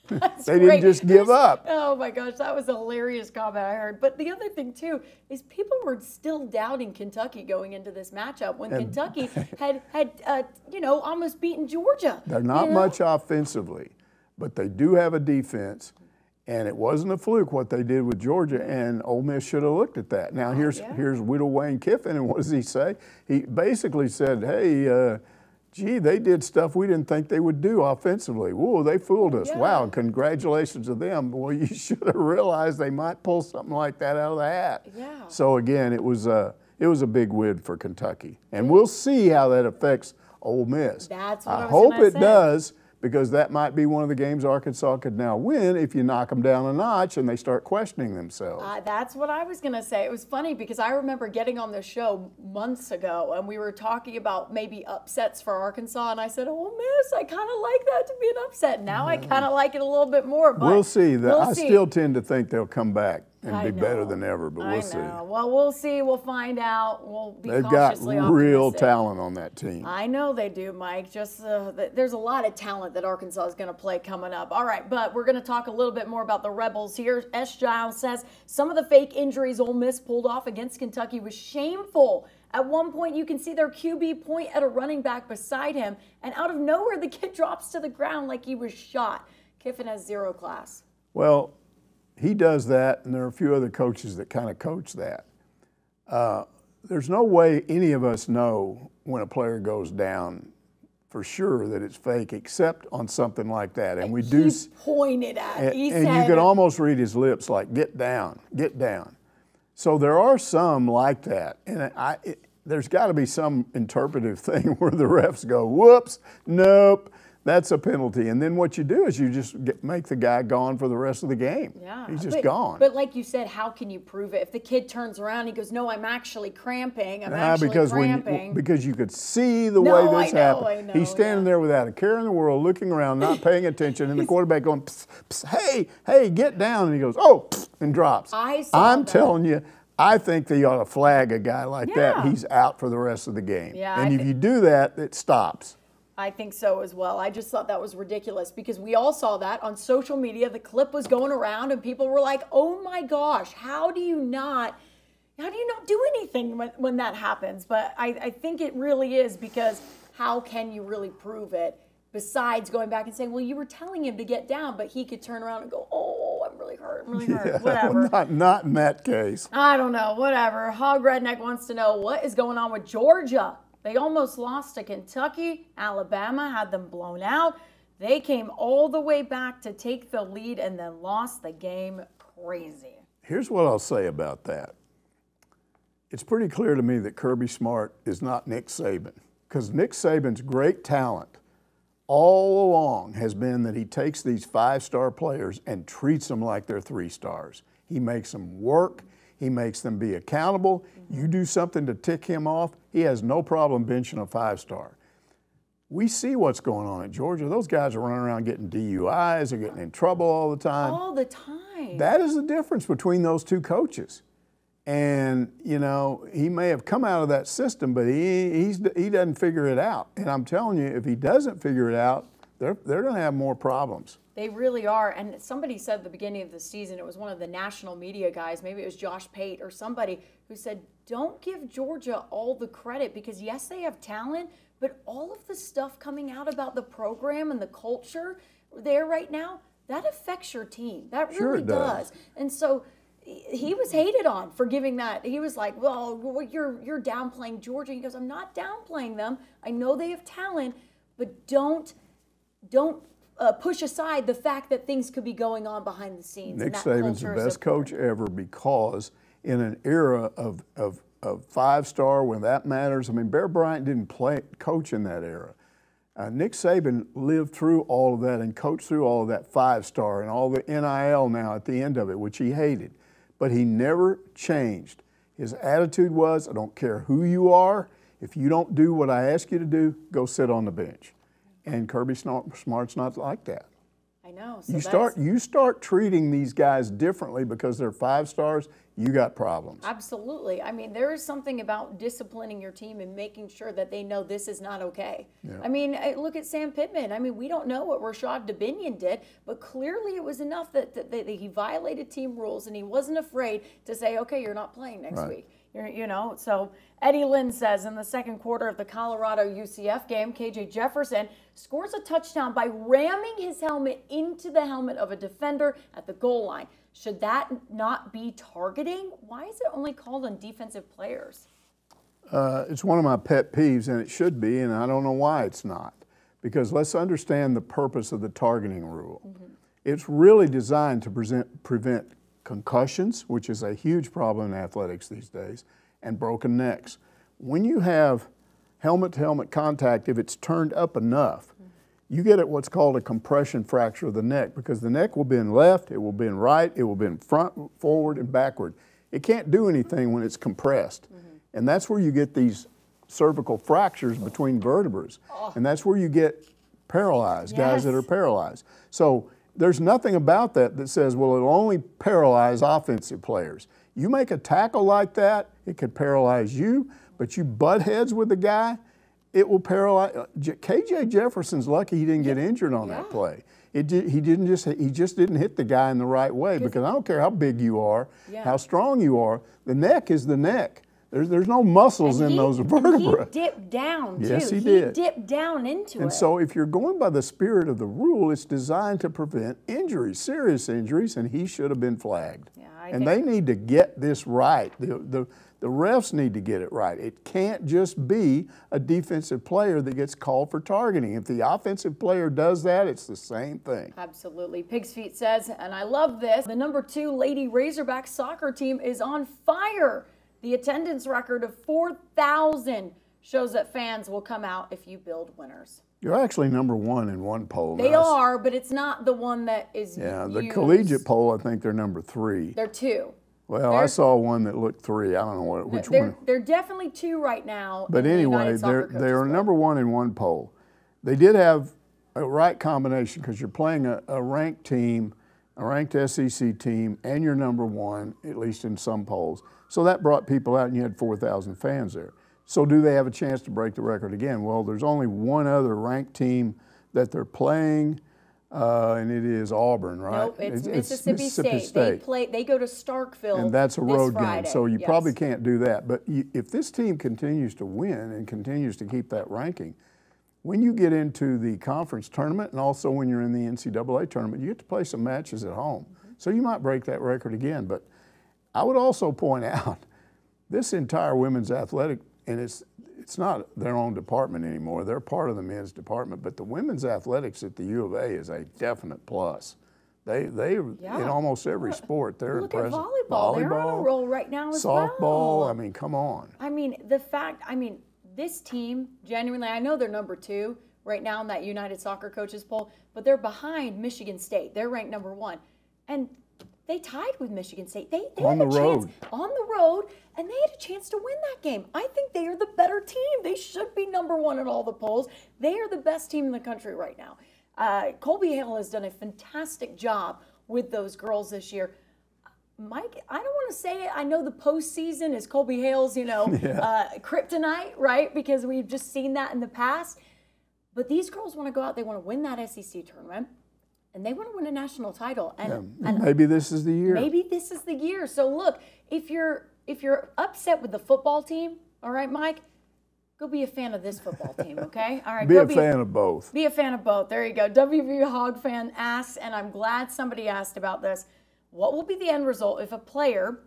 Speaker 2: They didn't just give up.
Speaker 1: Oh my gosh, that was a hilarious comment I heard. But the other thing too is people were still doubting Kentucky going into this matchup when Kentucky had almost beaten Georgia.
Speaker 2: They're not much offensively, but they do have a defense. And it wasn't a fluke what they did with Georgia, and Ole Miss should have looked at that. Now here's Widow Wayne Kiffin, and what does he say? He basically said, hey, gee, they did stuff we didn't think they would do offensively. Whoa, they fooled us.
Speaker 1: Yeah.
Speaker 2: Wow, congratulations to them. Well, you should have realized they might pull something like that out of the hat.
Speaker 1: Yeah.
Speaker 2: So again, it was a big win for Kentucky, and we'll see how that affects Ole Miss.
Speaker 1: That's what I was
Speaker 2: hope
Speaker 1: gonna
Speaker 2: it
Speaker 1: say.
Speaker 2: does, because that might be one of the games Arkansas could now win if you knock them down a notch and they start questioning themselves.
Speaker 1: That's what I was going to say. It was funny because I remember getting on the show months ago and we were talking about maybe upsets for Arkansas, and I said, oh, Miss, I kind of like that to be an upset. Now I kind of like it a little bit more. But
Speaker 2: we'll see.
Speaker 1: We'll see.
Speaker 2: I still tend to think they'll come back and be better than ever, but we'll see.
Speaker 1: Well, we'll see. We'll find out. We'll be
Speaker 2: They've got
Speaker 1: cautiously
Speaker 2: real
Speaker 1: optimistic.
Speaker 2: talent on that team.
Speaker 1: I know they do, Mike. Just there's a lot of talent that Arkansas is going to play coming up. All right, but we're going to talk a little bit more about the Rebels here. S. Giles says some of the fake injuries Ole Miss pulled off against Kentucky was shameful. At one point, you can see their QB point at a running back beside him, and out of nowhere, the kid drops to the ground like he was shot. Kiffin has 0 class.
Speaker 2: Well, he does that, and there are a few other coaches that kind of coach that. There's no way any of us know when a player goes down for sure that it's fake, except on something like that. And we do.
Speaker 1: He pointed at.
Speaker 2: And
Speaker 1: He
Speaker 2: you
Speaker 1: said,
Speaker 2: could almost read his lips like, "Get down, get down." So there are some like that, and there's got to be some interpretive thing where the refs go, "Whoops, nope." That's a penalty. And then what you do is you just make the guy gone for the rest of the game.
Speaker 1: Yeah.
Speaker 2: He's just gone.
Speaker 1: But like you said, how can you prove it? If the kid turns around, he goes, no, I'm actually cramping. I'm actually cramping.
Speaker 2: Because you could see the way this happened.
Speaker 1: I know,
Speaker 2: He's standing there without a care in the world, looking around, not paying attention, and the quarterback going, pss, pss, hey, get down. And he goes, oh, pss, and drops. I'm telling you, I think they ought to flag a guy like that. He's out for the rest of the game.
Speaker 1: Yeah,
Speaker 2: and if you do that, it stops.
Speaker 1: I think so as well. I just thought that was ridiculous because we all saw that on social media. The clip was going around and people were like, oh my gosh, how do you not do anything when that happens? But I think it really is because how can you really prove it besides going back and saying, well, you were telling him to get down, but he could turn around and go, oh, I'm really hurt,
Speaker 2: Yeah,
Speaker 1: whatever.
Speaker 2: well, not in that case.
Speaker 1: I don't know, whatever. Hog Redneck wants to know what is going on with Georgia. They almost lost to Kentucky. Alabama had them blown out. They came all the way back to take the lead and then lost the game. Crazy.
Speaker 2: Here's what I'll say about that. It's pretty clear to me that Kirby Smart is not Nick Saban, because Nick Saban's great talent all along has been that he takes these 5-star players and treats them like they're 3-stars. He makes them work. He makes them be accountable. You do something to tick him off, he has no problem benching a 5-star. We see what's going on at Georgia. Those guys are running around getting DUIs, they're getting in trouble all the time.
Speaker 1: All the time.
Speaker 2: That is the difference between those two coaches. And, you know, he may have come out of that system, but he doesn't figure it out. And I'm telling you, if he doesn't figure it out, they're going to have more problems.
Speaker 1: They really are. And somebody said at the beginning of the season, it was one of the national media guys, maybe it was Josh Pate or somebody, who said, don't give Georgia all the credit because, yes, they have talent, but all of the stuff coming out about the program and the culture there right now, that affects your team. That really
Speaker 2: Sure it does.
Speaker 1: And so he was hated on for giving that. He was like, well, you're downplaying Georgia. He goes, I'm not downplaying them. I know they have talent, but don't push aside the fact that things could be going on behind the scenes.
Speaker 2: Nick Saban's the best coach ever because in an era of 5-star when that matters, I mean, Bear Bryant didn't coach in that era. Nick Saban lived through all of that and coached through all of that 5-star and all the NIL now at the end of it, which he hated. But he never changed. His attitude was, I don't care who you are, if you don't do what I ask you to do, go sit on the bench. And Kirby Smart's not like that.
Speaker 1: I know. So
Speaker 2: you start treating these guys differently because they're 5-stars, you got problems.
Speaker 1: Absolutely. I mean, there is something about disciplining your team and making sure that they know this is not okay. Yeah. I mean, look at Sam Pittman. I mean, we don't know what Rashad Dubinion did, but clearly it was enough that he violated team rules and he wasn't afraid to say, okay, you're not playing next week. You know, so Eddie Lynn says in the second quarter of the Colorado UCF game, KJ Jefferson scores a touchdown by ramming his helmet into the helmet of a defender at the goal line. Should that not be targeting? Why is it only called on defensive players?
Speaker 2: It's one of my pet peeves, and it should be, and I don't know why it's not. Because let's understand the purpose of the targeting rule. It's really designed to prevent concussions, which is a huge problem in athletics these days, and broken necks. When you have helmet-to-helmet contact, if it's turned up enough, you get what's called a compression fracture of the neck, because the neck will bend left, it will bend right, it will bend front, forward, and backward. It can't do anything when it's compressed. And that's where you get these cervical fractures between vertebrae. And that's where you get paralyzed, guys that are paralyzed. So there's nothing about that that says, well, it'll only paralyze offensive players. You make a tackle like that, it could paralyze you, but you butt heads with the guy, it will paralyze. KJ Jefferson's lucky he didn't get injured on that play. He just didn't hit the guy in the right way, because I don't care how big you are, how strong you are, the neck is the neck. There's no muscles in those vertebrae.
Speaker 1: He dipped down, too.
Speaker 2: Yes, he did.
Speaker 1: He dipped down into it.
Speaker 2: And so if you're going by the spirit of the rule, it's designed to prevent injuries, serious injuries, and he should have been flagged. And they need to get this right. The refs need to get it right. It can't just be a defensive player that gets called for targeting. If the offensive player does that, it's the same thing.
Speaker 1: Absolutely. Pig's Feet says, and I love this, the #2 Lady Razorback soccer team is on fire. The attendance record of 4,000 shows that fans will come out if you build winners.
Speaker 2: You're actually #1 in one poll.
Speaker 1: They are, but it's not the one that is
Speaker 2: the collegiate poll, I think they're #3.
Speaker 1: They're 2.
Speaker 2: Well, I saw one that looked 3. I don't know which one.
Speaker 1: They're definitely 2 right now.
Speaker 2: But anyway, they're #1 in one poll. They did have a right combination, because you're playing a ranked team, a ranked SEC team, and you're #1, at least in some polls. So that brought people out, and you had 4,000 fans there. So do they have a chance to break the record again? Well, there's only one other ranked team that they're playing, and it is Auburn, right?
Speaker 1: Nope, it's Mississippi State. They go to Starkville,
Speaker 2: and that's a road
Speaker 1: Friday.
Speaker 2: game, so you probably can't do that. But if this team continues to win and continues to keep that ranking, when you get into the conference tournament and also when you're in the NCAA tournament, you get to play some matches at home. So you might break that record again. But I would also point out this entire women's athletic, and it's not their own department anymore. They're part of the men's department, but the women's athletics at the U of A is a definite plus. They in almost every sport, they're impressive.
Speaker 1: Look at volleyball. They're on a roll right now as well.
Speaker 2: Softball, I mean, come on.
Speaker 1: I mean, this team, genuinely, I know they're number 2 right now in that United Soccer Coaches poll, but they're behind Michigan State. They're ranked number 1. And they tied with Michigan State. They
Speaker 2: on
Speaker 1: had
Speaker 2: the road.
Speaker 1: On the road, and they had a chance to win that game. I think they are the better team. They should be number 1 in all the polls. They are the best team in the country right now. Colby Hale has done a fantastic job with those girls this year. Mike, I don't want to say it. I know the postseason is Colby Hale's, kryptonite, right? Because we've just seen that in the past. But these girls want to go out. They want to win that SEC tournament. And they want to win a national title. And
Speaker 2: maybe this is the year.
Speaker 1: Maybe this is the year. So look, if you're upset with the football team, all right, Mike, go be a fan of this football team, okay? All right,
Speaker 2: be a fan of both.
Speaker 1: Be a fan of both. There you go. WV Hog fan asks, and I'm glad somebody asked about this. What will be the end result if a player,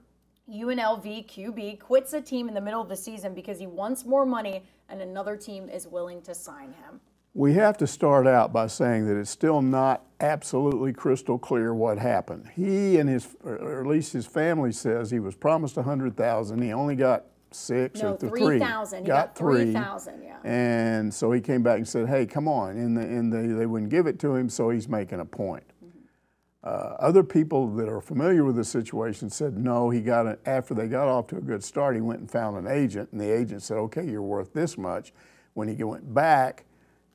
Speaker 1: UNLV QB, quits a team in the middle of the season because he wants more money and another team is willing to sign him?
Speaker 2: We have to start out by saying that it's still not absolutely crystal clear what happened. He and or at least his family says he was promised $100,000. He only got 6 or 3.
Speaker 1: 3,000. He got 3,000. Yeah.
Speaker 2: And so he came back and said, "Hey, come on!" And they wouldn't give it to him, so he's making a point. Other people that are familiar with the situation said no. After they got off to a good start, he went and found an agent, and the agent said, "Okay, you're worth this much." When he went back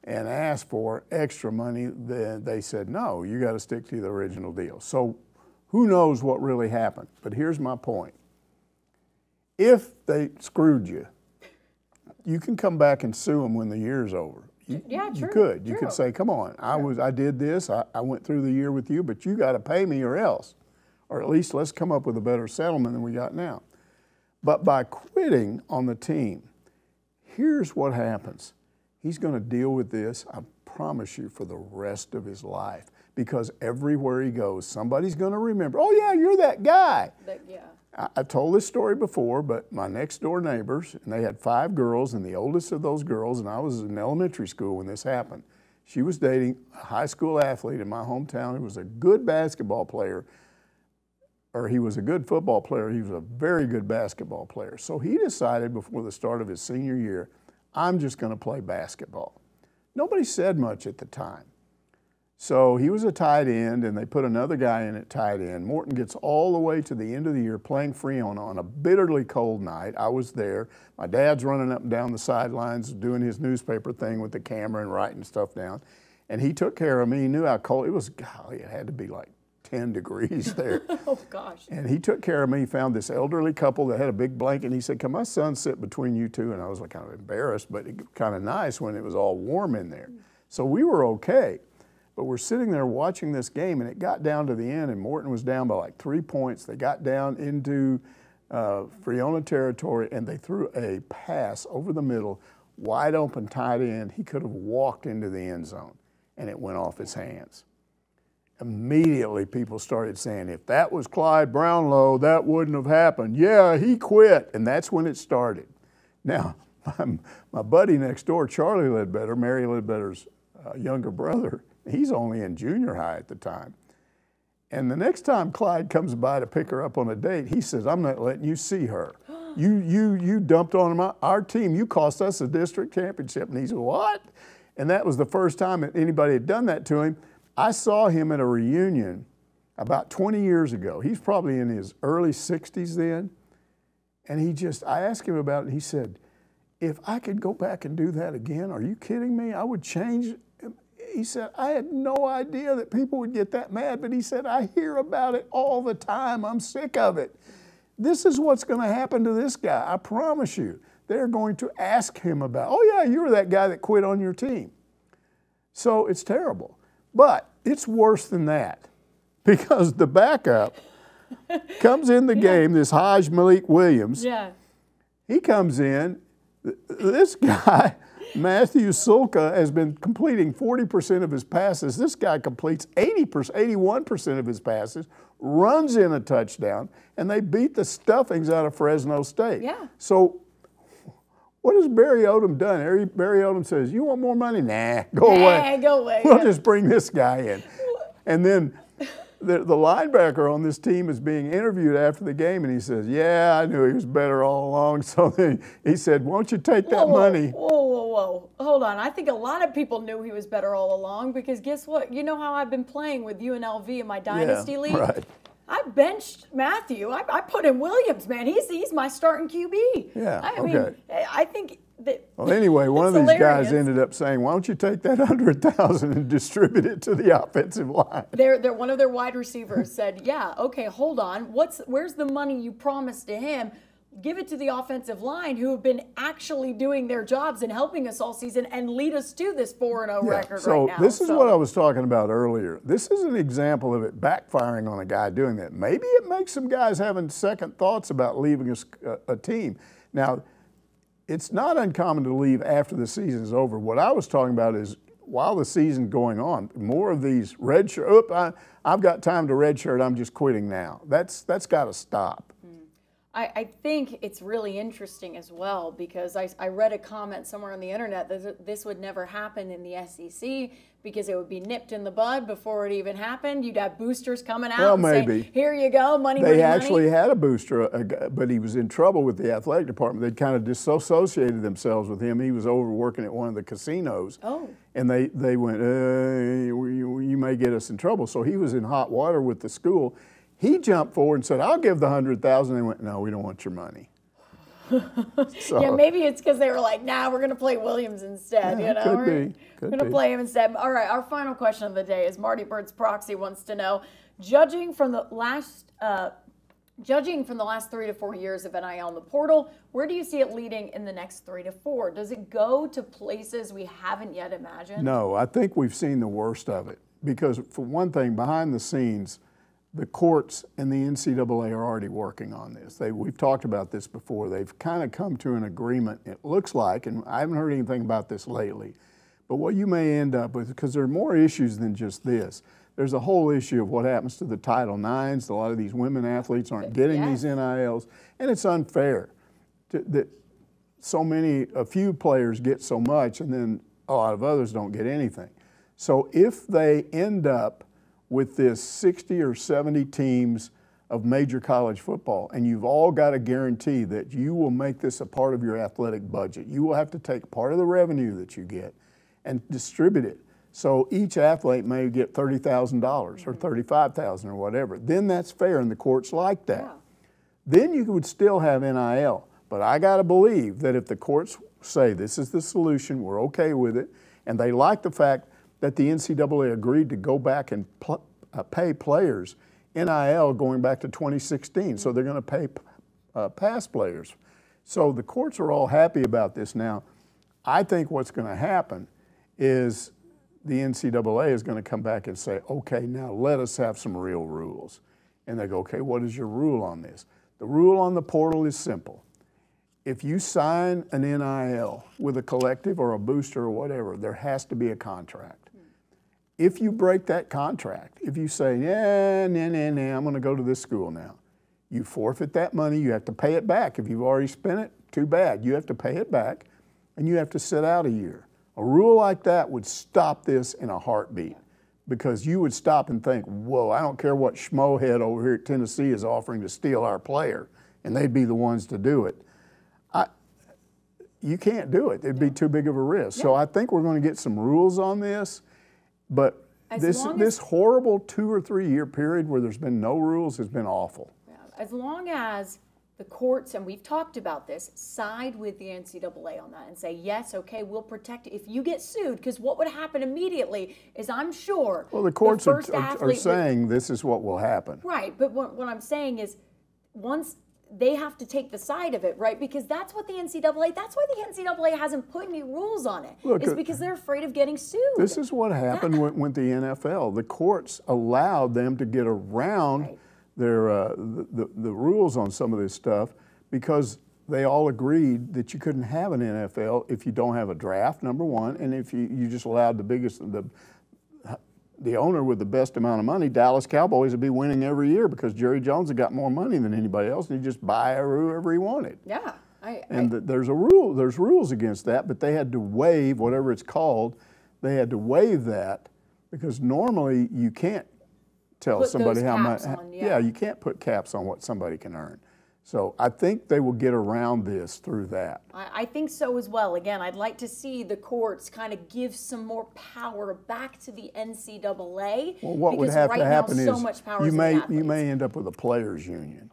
Speaker 2: and asked for extra money, then they said, no, you got to stick to the original deal. So who knows what really happened? But here's my point. If they screwed you, you can come back and sue them when the year's over.
Speaker 1: True.
Speaker 2: You could. You could say, come on, I did this, I went through the year with you, but you got to pay me or else. Or at least let's come up with a better settlement than we got now. But by quitting on the team, here's what happens. He's going to deal with this, I promise you, for the rest of his life. Because everywhere he goes, somebody's going to remember, oh, yeah, you're that guy. I've told this story before, but my next door neighbors, and they had 5 girls, and the oldest of those girls, and I was in elementary school when this happened, she was dating a high school athlete in my hometown who was a good basketball player, or he was a good football player. He was a very good basketball player. So he decided before the start of his senior year, I'm just going to play basketball. Nobody said much at the time. So he was a tight end, and they put another guy in at tight end. Morton gets all the way to the end of the year playing Freon on a bitterly cold night. I was there. My dad's running up and down the sidelines doing his newspaper thing with the camera and writing stuff down. And he took care of me. He knew how cold it was. Golly, it had to be like 10 degrees there.
Speaker 1: Oh, gosh.
Speaker 2: And he took care of me. He found this elderly couple that had a big blanket. And he said, can my son sit between you two? And I was like kind of embarrassed, but kind of nice when it was all warm in there. So we were okay. But we're sitting there watching this game, and it got down to the end, and Morton was down by like 3 points. They got down into Freona territory, and they threw a pass over the middle, wide open tight end. He could have walked into the end zone, and it went off his hands. Immediately, people started saying, if that was Clyde Brownlow, that wouldn't have happened. Yeah, he quit, and that's when it started. Now, my buddy next door, Charlie Ledbetter, Mary Ledbetter's younger brother, he's only in junior high at the time. And the next time Clyde comes by to pick her up on a date, he says, I'm not letting you see her. You dumped on our team. You cost us a district championship. And he said, what? And that was the first time that anybody had done that to him. I saw him at a reunion about 20 years ago. He's probably in his early 60s then. And I asked him about it, and he said, if I could go back and do that again, are you kidding me? I would change. He said, I had no idea that people would get that mad, but he said, I hear about it all the time. I'm sick of it. This is what's going to happen to this guy. I promise you. they're going to ask him about, oh yeah, you were that guy that quit on your team. So it's terrible. But it's worse than that, because the backup comes in the game, this Hajj Malik Williams.
Speaker 1: Yeah.
Speaker 2: He comes in, this guy, Matthew Sulka, has been completing 40% of his passes. This guy completes 81% of his passes, runs in a touchdown, and they beat the stuffings out of Fresno State.
Speaker 1: Yeah.
Speaker 2: So what has Barry Odom done? Barry Odom says, you want more money? Nah, go away.
Speaker 1: Go away.
Speaker 2: We'll just bring this guy in. And then the linebacker on this team is being interviewed after the game, and he says, yeah, I knew he was better all along. So then he said, won't you take that money?
Speaker 1: Whoa. Hold on. I think a lot of people knew he was better all along, because guess what? You know how I've been playing with UNLV in my Dynasty League?
Speaker 2: Right.
Speaker 1: I benched Matthew. I put in Williams, man. He's my starting QB.
Speaker 2: Yeah,
Speaker 1: I mean, I think that.
Speaker 2: Well, anyway, one of these
Speaker 1: hilarious.
Speaker 2: guys ended up saying, why don't you take that $100,000 and distribute it to the offensive line?
Speaker 1: One of their wide receivers said, yeah, okay, hold on. Where's the money you promised to him? Give it to the offensive line, who have been actually doing their jobs and helping us all season and lead us to this 4-0 record right now.
Speaker 2: So this is what I was talking about earlier. This is an example of it backfiring on a guy doing that. Maybe it makes some guys having second thoughts about leaving a team. Now, it's not uncommon to leave after the season is over. What I was talking about is while the season's going on, more of these redshirt, I've got time to redshirt, I'm just quitting now. That's got to stop.
Speaker 1: I think it's really interesting as well, because I read a comment somewhere on the internet that this would never happen in the SEC, because it would be nipped in the bud before it even happened. You'd have boosters coming out and saying, here you go, money.
Speaker 2: They actually had a booster, but he was in trouble with the athletic department. They'd kind of disassociated themselves with him. He was overworking at one of the casinos.
Speaker 1: Oh.
Speaker 2: And they went, you may get us in trouble. So he was in hot water with the school. He jumped forward and said, I'll give the $100,000. They went, no, we don't want your money. So,
Speaker 1: yeah, maybe it's because they were like, nah, we're going to play Williams instead.
Speaker 2: Yeah,
Speaker 1: We're going to play him instead. All right, our final question of the day is Marty Bird's Proxy wants to know, judging from the last 3 to 4 years of NIL in the portal, where do you see it leading in the next 3 to 4? Does it go to places we haven't yet imagined?
Speaker 2: No, I think we've seen the worst of it. Because for one thing, behind the scenes, the courts and the NCAA are already working on this. We've talked about this before. They've kind of come to an agreement, it looks like, and I haven't heard anything about this lately, but what you may end up with, because there are more issues than just this, there's a whole issue of what happens to the Title IXs. A lot of these women athletes aren't getting these NILs, and it's unfair that a few players get so much and then a lot of others don't get anything. So if they end up with this 60 or 70 teams of major college football, and you've all got a guarantee that you will make this a part of your athletic budget. You will have to take part of the revenue that you get and distribute it. So each athlete may get $30,000 or $35,000 or whatever. Then that's fair, and the courts like that.
Speaker 1: Yeah.
Speaker 2: Then you would still have NIL. But I got to believe that if the courts say this is the solution, we're okay with it, and they like the fact that the NCAA agreed to go back and pay players NIL going back to 2016. So they're going to pay past players. So the courts are all happy about this now. I think what's going to happen is the NCAA is going to come back and say, okay, now let us have some real rules. And they go, okay, what is your rule on this? The rule on the portal is simple. If you sign an NIL with a collective or a booster or whatever, there has to be a contract. If you break that contract, if you say, I'm going to go to this school now, you forfeit that money, you have to pay it back. If you've already spent it, too bad. You have to pay it back, and you have to sit out a year. A rule like that would stop this in a heartbeat, because you would stop and think, whoa, I don't care what schmohead over here at Tennessee is offering to steal our player, and they'd be the ones to do it. You can't do it. It'd be too big of a risk. So I think we're going to get some rules on this. But this horrible 2 or 3 year period where there's been no rules has been awful.
Speaker 1: Yeah, as long as the courts, and we've talked about this, side with the NCAA on that and say, yes, okay, we'll protect it if you get sued, because what would happen immediately is, I'm sure,
Speaker 2: well, the courts are saying this is what will happen.
Speaker 1: Right, but what I'm saying is, once they have to take the side of it, right? Because that's what the NCAA, that's why the NCAA hasn't put any rules on it.
Speaker 2: Look,
Speaker 1: it's because they're afraid of getting sued.
Speaker 2: This is what happened with the NFL. The courts allowed them to get around their the rules on some of this stuff because they all agreed that you couldn't have an NFL if you don't have a draft, number one, and if you just allowed the owner with the best amount of money, Dallas Cowboys, would be winning every year because Jerry Jones had got more money than anybody else, and he'd just buy whoever he wanted.
Speaker 1: Yeah.
Speaker 2: There's a rule. There's rules against that, but they had to waive whatever it's called. They had to waive that because normally you can't tell somebody how much. Yeah, you can't put caps on what somebody can earn. So I think they will get around this through that.
Speaker 1: I think so as well. Again, I'd like to see the courts kind of give some more power back to the NCAA.
Speaker 2: Well, what would have to happen is
Speaker 1: you
Speaker 2: may end up with a players' union.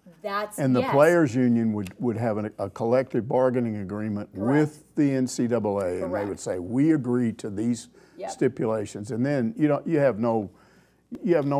Speaker 1: And
Speaker 2: the players' union would have a collective bargaining agreement with the NCAA, and they would say, we agree to these stipulations. And then you have no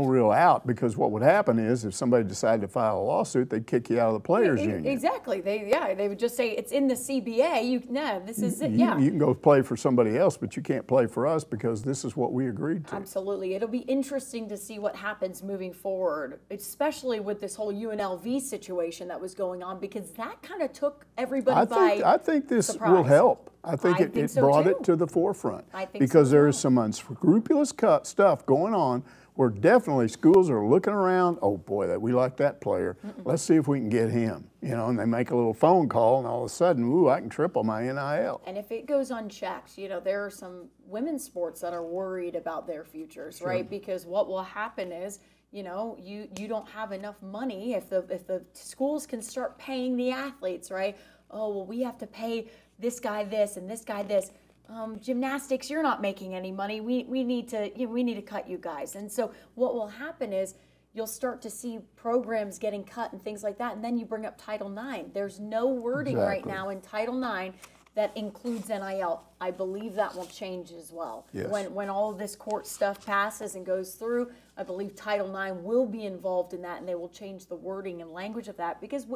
Speaker 2: real out, because what would happen is if somebody decided to file a lawsuit, they'd kick you out of the players' union.
Speaker 1: Exactly. They would just say it's in the CBA. This is it. Yeah.
Speaker 2: You can go play for somebody else, but you can't play for us because this is what we agreed to.
Speaker 1: Absolutely. It'll be interesting to see what happens moving forward, especially with this whole UNLV situation that was going on, because that kind of took everybody by
Speaker 2: I think this
Speaker 1: surprise.
Speaker 2: Will help. I think it brought it to the forefront because there is some unscrupulous stuff going on where definitely schools are looking around. Oh boy, we like that player. Let's see if we can get him. And they make a little phone call, and all of a sudden, ooh, I can triple my NIL.
Speaker 1: And if it goes unchecked, there are some women's sports that are worried about their futures, right? Because what will happen is, you don't have enough money if the schools can start paying the athletes, right? Oh, well, we have to pay this guy this and this guy this. Gymnastics, you're not making any money. We need to cut you guys. And so what will happen is you'll start to see programs getting cut and things like that. And then you bring up Title IX. There's no wording right now in Title IX that includes NIL. I believe that will change as well.
Speaker 2: Yes.
Speaker 1: When all of this court stuff passes and goes through, I believe Title IX will be involved in that, and they will change the wording and language of that, because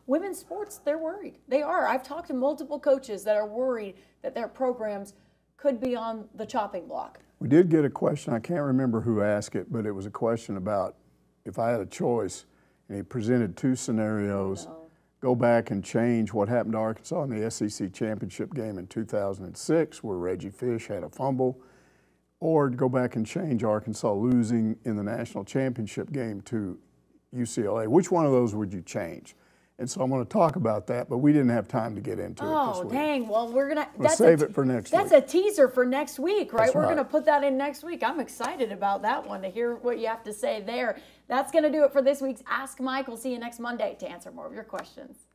Speaker 1: women's sports, they're worried. They are. I've talked to multiple coaches that are worried that their programs could be on the chopping block.
Speaker 2: We did get a question. I can't remember who asked it, but it was a question about if I had a choice, and he presented two scenarios. Go back and change what happened to Arkansas in the SEC championship game in 2006 where Reggie Fish had a fumble, or go back and change Arkansas losing in the national championship game to UCLA. Which one of those would you change? And so I'm going to talk about that, but we didn't have time to get into it this week.
Speaker 1: Oh, dang. Well,
Speaker 2: we'll save it for next week.
Speaker 1: That's a teaser for next week, right? We're going to
Speaker 2: right.
Speaker 1: put that in next week. I'm excited about that one, to hear what you have to say there. That's going to do it for this week's Ask Mike. We'll see you next Monday to answer more of your questions.